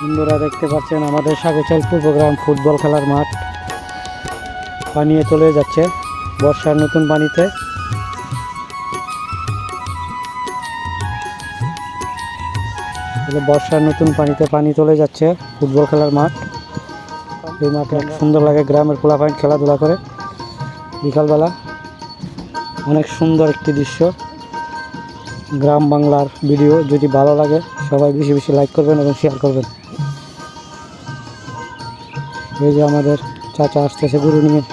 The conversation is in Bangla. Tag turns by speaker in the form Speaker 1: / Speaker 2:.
Speaker 1: বন্ধুরা দেখতে পাচ্ছেন আমাদের সাগরচাল পূর্বগ্রাম ফুটবল খেলার মাঠ পানিয়ে চলে যাচ্ছে বর্ষার নতুন পানিতে। বর্ষার নতুন পানিতে পানি চলে যাচ্ছে ফুটবল খেলার মাঠ। এই মাঠে সুন্দর লাগে, গ্রামের পোলাপাইন খেলাধুলা করে বিকালবেলা। অনেক সুন্দর একটি দৃশ্য। গ্রাম বাংলার ভিডিও যদি ভালো লাগে সবাই বেশি বেশি লাইক করবেন এবং শেয়ার করবেন। এই যে আমাদের চাচা আসতেছে গরু নিয়ে।